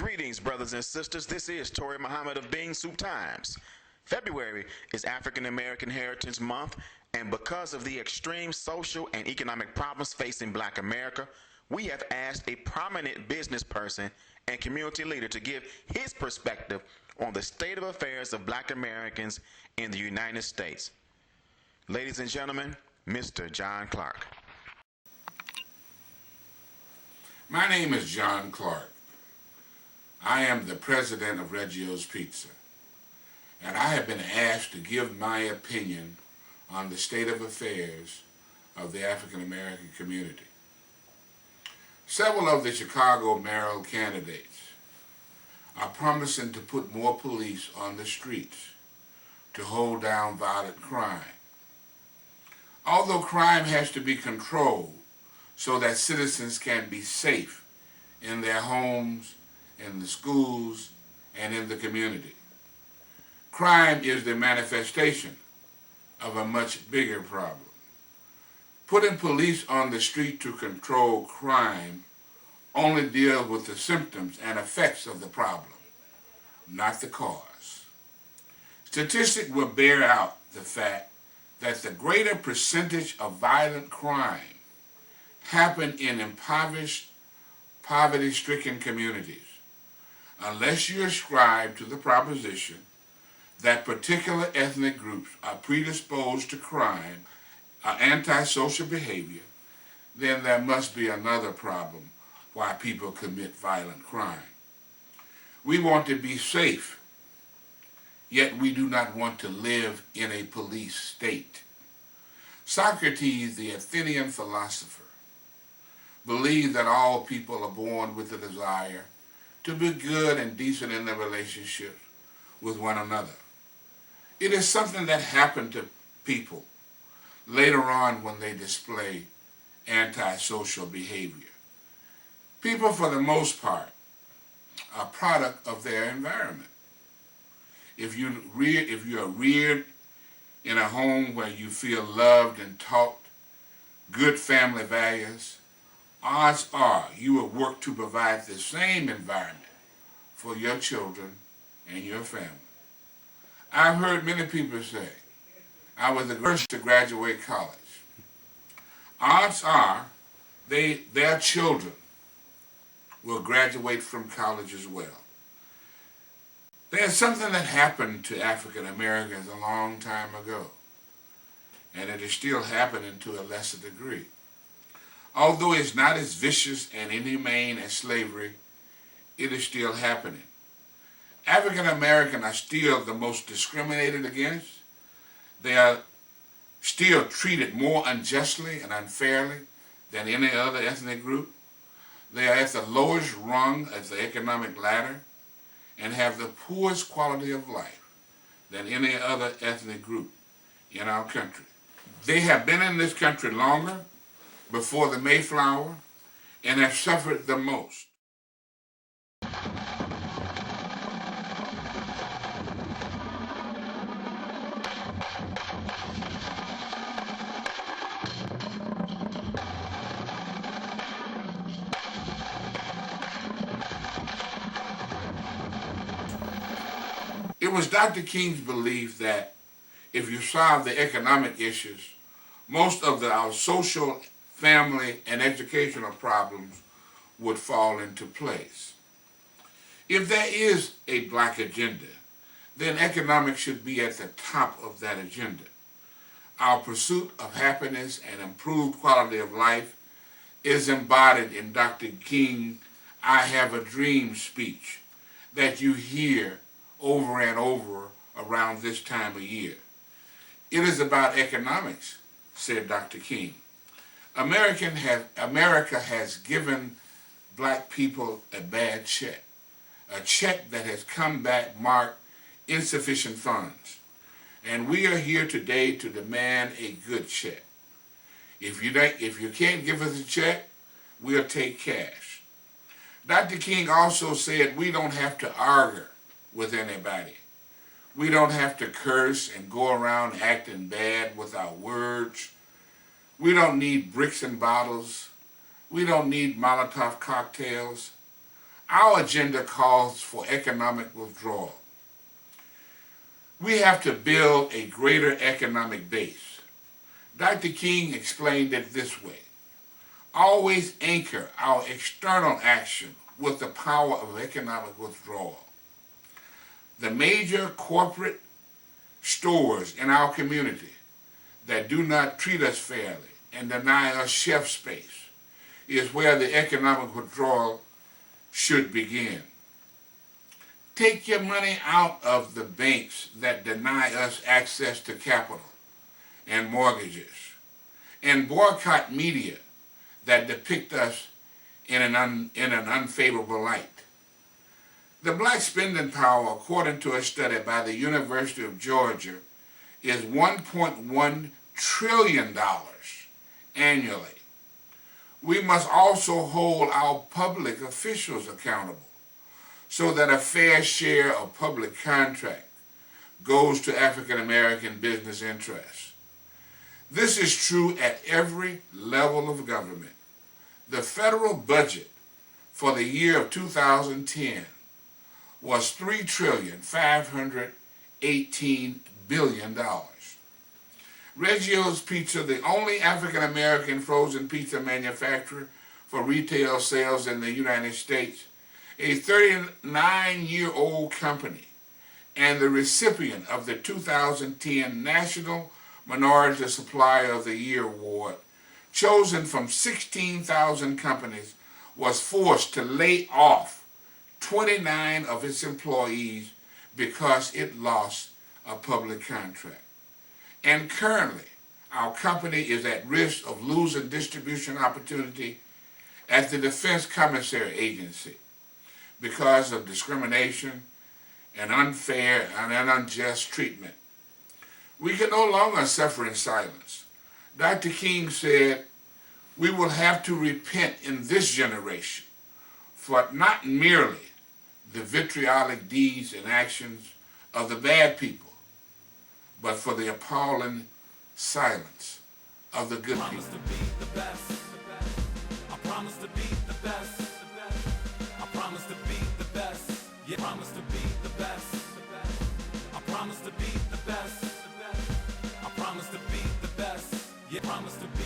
Greetings, brothers and sisters. This is Tori Muhammad of Bean Soup Times. February is African American Heritage Month, and because of the extreme social and economic problems facing Black America, we have asked a prominent business person and community leader to give his perspective on the state of affairs of Black Americans in the United States. Ladies and gentlemen, Mr. John Clark. My name is John Clark. I am the president of Reggio's Pizza, and I have been asked to give my opinion on the state of affairs of the African American community. Several of the Chicago mayoral candidates are promising to put more police on the streets to hold down violent crime. Although crime has to be controlled so that citizens can be safe in their homes, in the schools, and in the community. Crime is the manifestation of a much bigger problem. Putting police on the street to control crime only deals with the symptoms and effects of the problem, not the cause. Statistics will bear out the fact that the greater percentage of violent crime happen in impoverished, poverty-stricken communities, unless you ascribe to the proposition that particular ethnic groups are predisposed to crime or antisocial behavior, then there must be another problem why people commit violent crime. We want to be safe, yet we do not want to live in a police state. Socrates, the Athenian philosopher, believed that all people are born with a desire to be good and decent in their relationships with one another. It is something that happened to people later on when they display antisocial behavior. People, for the most part, are a product of their environment. If you are reared in a home where you feel loved and taught good family values, odds are you will work to provide the same environment for your children and your family. I've heard many people say, I was the first to graduate college. Odds are their children will graduate from college as well. There's something that happened to African Americans a long time ago, and it is still happening to a lesser degree. Although it's not as vicious and inhumane as slavery, it is still happening. African Americans are still the most discriminated against. They are still treated more unjustly and unfairly than any other ethnic group. They are at the lowest rung of the economic ladder and have the poorest quality of life than any other ethnic group in our country. They have been in this country longer, before the Mayflower, and have suffered the most. It was Dr. King's belief that if you solve the economic issues, most of our social, family, and educational problems would fall into place. If there is a Black agenda, then economics should be at the top of that agenda. Our pursuit of happiness and improved quality of life is embodied in Dr. King's I Have a Dream speech that you hear over and over around this time of year. It is about economics, said Dr. King. America has given Black people a bad check, a check that has come back marked insufficient funds. And we are here today to demand a good check. If you can't give us a check, we'll take cash. Dr. King also said we don't have to argue with anybody. We don't have to curse and go around acting bad with our words. We don't need bricks and bottles. We don't need Molotov cocktails. our agenda calls for economic withdrawal. We have to build a greater economic base. Dr. King explained it this way: always anchor our external action with the power of economic withdrawal. The major corporate stores in our community that do not treat us fairly and deny us shelf space is where the economic withdrawal should begin. Take your money out of the banks that deny us access to capital and mortgages, and boycott media that depict us in an unfavorable light. The black spending power, according to a study by the University of Georgia, is $1.1 trillion annually. We must also hold our public officials accountable so that a fair share of public contract goes to African American business interests. This is true at every level of government. The federal budget for the year of 2010 was $3,518 billion. Reggio's Pizza, the only African American frozen pizza manufacturer for retail sales in the United States, a 39-year-old company, and the recipient of the 2010 National Minority Supplier of the Year Award, chosen from 16,000 companies, was forced to lay off 29 of its employees because it lost a public contract. And currently, our company is at risk of losing distribution opportunity at the Defense Commissary Agency because of discrimination and unfair and unjust treatment. We can no longer suffer in silence. Dr. King said, we will have to repent in this generation for not merely the vitriolic deeds and actions of the bad people, but for the appalling silence of the good people. I promise to be the best. I promise to be the best. Yeah, promise to be the best. I promise to be the best. I promise to be the best. Yeah, promise to be